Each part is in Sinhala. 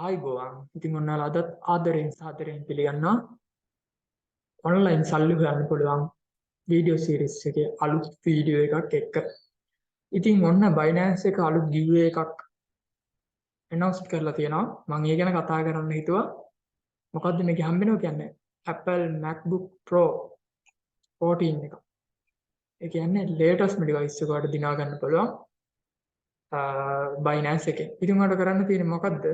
ආයිබෝවන්. ඉතින් ඔයාලා අදත් ආදරෙන් සාදරෙන් පිළිගන්නවා ඔන්ලයින් සල්ලි හොයන්න පුළුවන් වීඩියෝ සීරීස් එකේ අලුත් වීඩියෝ එකක් එක්ක. ඉතින් ඔන්න Binance එක අලුත් giveaway එකක් announce කරලා තියෙනවා. මම ඒ ගැන කතා කරන්න හිතුවා. මොකද්ද මේක හම්බෙනවා කියන්නේ? Apple MacBook Pro 14 එක. ඒ කියන්නේ latest device එකකට දිනා ගන්න පුළුවන් Binance එකේ. ඉතින් උඹට කරන්න තියෙන්නේ මොකද්ද?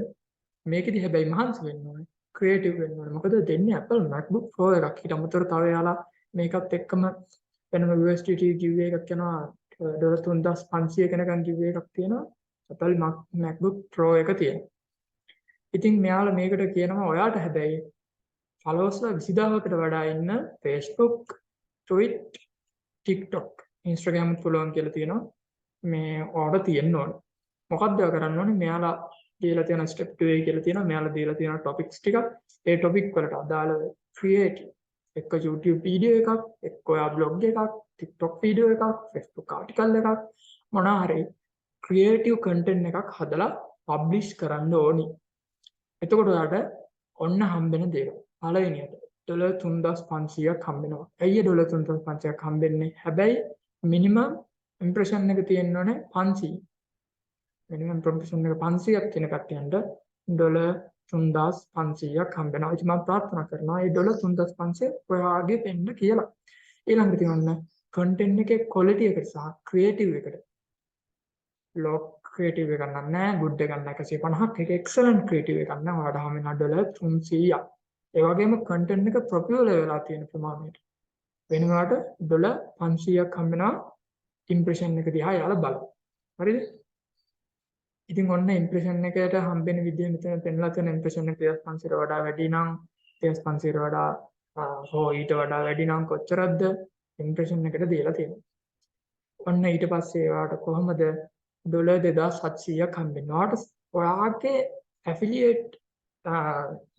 මේකෙදි හැබැයි මහන්සි වෙන්න ඕනේ. ක්‍රියේටිව් වෙන්න ඕනේ. මොකද දෙන්නේ Apple MacBook Pro එකක්. ඊට අමතරව තව යාලා මේකත් එක්කම වෙනම USDT giveaway එකක් යනවා. $3500 කෙනකන් giveaway එකක් තියෙනවා. Apple MacBook Pro එක තියෙනවා. ඉතින් මෙයාලා මේකට කියනවා ඔයාට හැබැයි followers 20000කට වඩා ඉන්න Facebook, Twitter, TikTok, Instagram උත් පුළුවන් කියලා තියෙනවා. මේ ඔයාට තියෙන්න ඕනේ. මොකක්ද ඔයා කරන්න ඕනේ? මෙයාලා දීලා තියෙන ස්ටෙප් 2 කියලා තියෙනවා. මෙයාලා දීලා තියෙන ටොපික්ස් ටික. ඒ ටොපික් වලට අදාළ ක්‍රියේටිව් එක්ක YouTube වීඩියෝ එකක්, එක්ක ඔයා බ්ලොග් එකක්, TikTok වීඩියෝ එකක්, Facebook ආටිකල් එකක් මොනවා හරි ක්‍රියේටිව් කන්ටෙන්ට් එකක් හදලා පබ්ලිෂ් කරන්න ඕනි. එතකොට ඔයාට ඔන්න හම්බෙන දේ. පළවෙනියට $3500ක් හම්බෙනවා. ඇයි $3500ක් හම්බෙන්නේ? හැබැයි මිනිමම් ඉම්ප්‍රෙෂන් එක තියෙන්න ඕනේ 500. මිනිමම් ඉම්ප්‍රෙෂන් එක 500ක් තියෙන කට්ටියන්ට $3500ක් හම්බෙනවා. ඉතින් මම ප්‍රාර්ථනා කරනවා මේ $3500 ඔයාගේ දෙන්න කියලා. ඊළඟට තියෙනවා කන්ටෙන්ට් එකේ ක්වොලිටි එකට සහ ක්‍රියේටිව් එකට. ලෝ ක්‍රියේටිව් එකක් නෑ, ගුඩ් එකක් නෑ, 150ක් එක එක්සලන්ට් ක්‍රියේටිව් එකක් නෑ. ඔයාට හම්බෙනවා $300ක්. ඒ වගේම කන්ටෙන්ට් එක පොපියුලර් වෙලා තියෙන ප්‍රමාණයට වෙනවාට $500ක් හම්බෙනවා ඉම්ප්‍රෙෂන් එක දිහා යාලා බලන්න. හරිද? ඉතින් ඔන්න ඉම්ප්‍රෙෂන් එකට හම්බෙන විදිය මෙතන පෙන්ලා තියෙන ඉම්ප්‍රෙෂන් එක 2500ට වඩා වැඩි නම් 2500ට වඩා හෝ ඊට වඩා වැඩි නම් කොච්චරක්ද ඉම්ප්‍රෙෂන් එකට දීලා තියෙනවා. ඔන්න ඊට පස්සේ ඔයාට කොහොමද $2700ක් හම්බෙන්නේ? ඔයාගේ ඇෆිලියේට්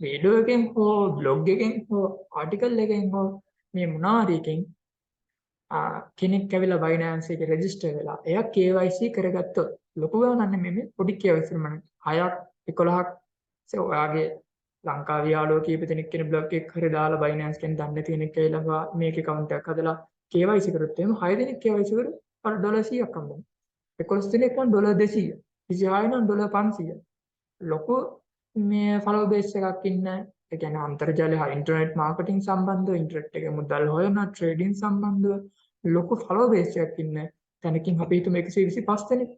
වීඩියෝ එකෙන් හෝ බ්ලොග් එකෙන් හෝ ආටිකල් එකෙන් හෝ මේ මොනාරියකින් කෙනෙක් ඇවිල්ලා Binance එකේ රෙජිස්ටර් වෙලා එයා KYC කරගත්තොත් ලොකු ගානක් නෙමෙයි පොඩි KYC මම 6ක් 11ක් ඔයාගේ ලංකාවේ යාළුවෝ කීප දෙනෙක් කෙනෙක් බ්ලොග් එකක් හරි දාලා Binance එකෙන් දන්නේ තියෙනෙක් ඇවිල්ලා මේක account එකක් හදලා KYC කරොත් එහෙම 6 දෙනෙක් KYC කරොත් අර $100ක් හම්බෙනවා. 11 දෙනෙක් නම් $200. 26 නම් $500. ලොකු මේ follow base එකක් ඉන්න ඒ කියන්නේ අන්තර්ජාලය ඉන්ටර්නෙට් මාකටිං සම්බන්ධව ඉන්ටර්නෙට් එකේ මුදල් හොයන ට්‍රේඩින් සම්බන්ධව ලොකු follow base එකක් ඉන්න තැනකින් අපි හිතමු 125 දෙනෙක්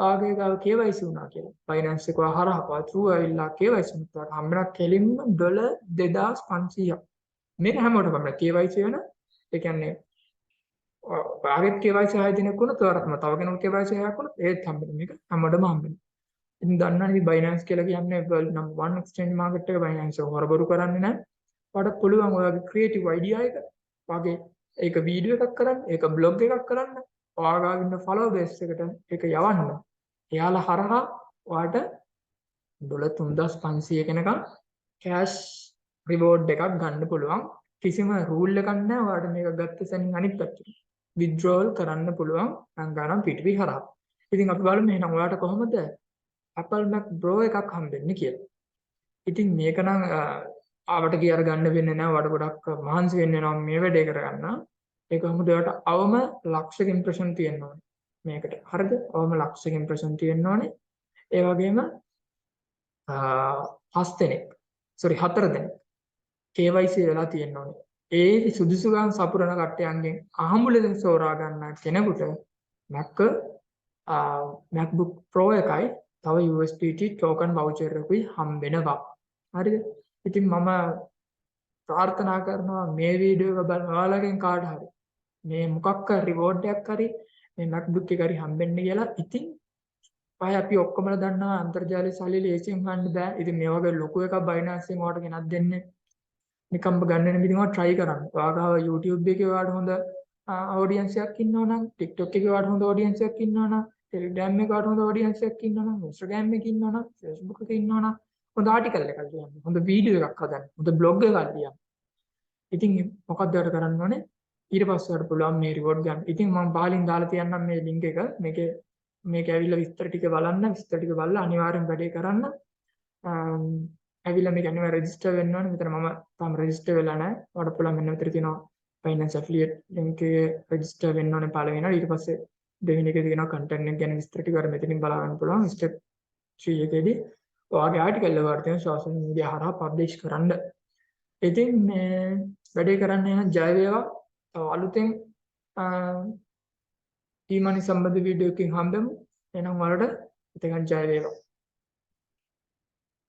ආගේ ගාව KYC වුණා කියලා. Binance එක හරහා through ඇවිල්ලා KYC වුණාට හම්බෙනා කෙලින්ම $2500ක්. මේක හැමෝටම අපිට KYC වෙන ඒ කියන්නේ ඔයාගේ KYC 6 දිනක් වුණොත් ඔයාලටම තව කෙනෙකුට KYC 6ක් වුණොත් ඒත් හම්බෙන මේක හැමෝටම හම්බෙනවා. ඉතින් දන්නවනේ Binance කියලා කියන්නේ world number 1 exchange market එක. Binance එක හොරබරු කරන්නේ නැහැ. ඔයාලට පුළුවන් ඔයාගේ creative idea එක වගේ ඒක වීඩියෝ එකක් කරන්න, ඒක බ්ලොග් එකක් කරන්න, ඔයාගේ ඉන්න follow base එකට ඒක යවන්න. එයාලා හරහා ඔයාට $3500 කෙනකම් cash reward එකක් ගන්න පුළුවන්. කිසිම rule එකක් නැහැ. ඔයාට මේක ගත්ත සැනින් අනිත් පැත්තට withdrawal කරන්න පුළුවන් අංගානම් පිටිවි හරහා. ඉතින් අපි බලමු එහෙනම් ඔයාට කොහොමද Apple Mac Pro එකක් හම්බෙන්නේ කියලා. ඉතින් මේක නම් ආවට ගියර ගන්න වෙන්නේ නැහැ. වඩ ගොඩක් මහන්සි වෙන්න වෙනවා මේ වැඩේ කරගන්න. ඒක කොහොමද ඔයාට අවම ලක්ෂක ඉම්ප්‍රෙෂන් තියෙන්න ඕනේ මේකට. හරිද? අවම ලක්ෂක ඉම්ප්‍රෙෂන් තියෙන්න ඕනේ. ඒ වගේම 4 දෙනෙක් KYC වෙලා තියෙන්න ඕනේ. ඒ සුදුසුකම් සපුරන කට්ටියන්ගෙන් අහඹුලෙන් සෝරා ගන්න කෙනෙකුට MacBook Pro එකයි තව USDT token voucher එකකුයි හම්බෙනවා. හරිද? ඉතින් මම ප්‍රාර්ථනා කරනවා මේ වීඩියෝ එක බලන ඔයාලගෙන් කාට හරි මේ මොකක් හරි reward එකක් හරි මේ MacBook එක හරි හම්බෙන්න කියලා. ඉතින් අපි ඔක්කොමලා දන්නවා අන්තර්ජාලයේ සල්ලි ලේසියෙන් ගන්න බෑ. ඉතින් මේ වගේ ලොකු එකක් Binance එකෙන් ඔයාලට ගෙනත් දෙන්නේ නිකම්ම ගන්න නෙමෙයි. ඔයා try කරන්න. ඔයාගාව YouTube එකේ ඔයාලට හොඳ audience එකක් ඉන්නවා නම්, TikTok එකේ ඔයාලට හොඳ audience එකක් ඉන්නවා නම්, Telegram එකේ ඔයාලට හොඳ audience එකක් ඉන්නවා නම්, Instagram එකේ ඉන්නවා නම්, Facebook එකේ ඉන්නවා නම් හොඳ ආටිකල් එකක් ලියන්න. හොඳ වීඩියෝ එකක් හදන්න. හොඳ බ්ලොග් එකක් ලියන්න. ඉතින් මොකක්ද ඔයාලට කරන්න ඕනේ? ඊට පස්සේ ඔයාලට පුළුවන් මේ reward ගන්න. ඉතින් මම පහලින් දාලා තියන්නම් මේ link එක. මේක ඇවිල්ලා විස්තර ටික බලන්න. විස්තර ටික බලලා අනිවාර්යෙන් වැඩේ කරන්න. ඇවිල්ලා මේ කියන්නේ රෙජිස්ටර් වෙන්න ඕනේ. මෙතන මම තාම රෙජිස්ටර් වෙලා නැහැ. ඔයාලට පුළුවන් මෙන්න මෙතන තියෙනවා ෆයිනෑන්ස් ඇෆිලියේට් ලින්ක් එකේ රෙජිස්ටර් වෙන්න ඕනේ පළවෙනිවට. ඊට පස්සේ දෙවෙනි එකේ තියෙනවා කන්ටෙන්ට් එක ගැන විස්තර ටික අර මෙතනින් බලා ගන්න පුළුවන්. ස්ටෙප් 3 එකේදී ඔයාගේ ආටිකල් එක වර්තන සෝෂල් මීඩියා හරහා පබ්ලිෂ් කරන්න. ඉතින් මේ වැඩේ කරන්න යන ජය වේවා. තව අලුතෙන් ඊමණි සම්බන්ධ වීඩියෝ එකකින් හම්බෙමු. එහෙනම් ඔයාලට එතකන් ජය වේවා.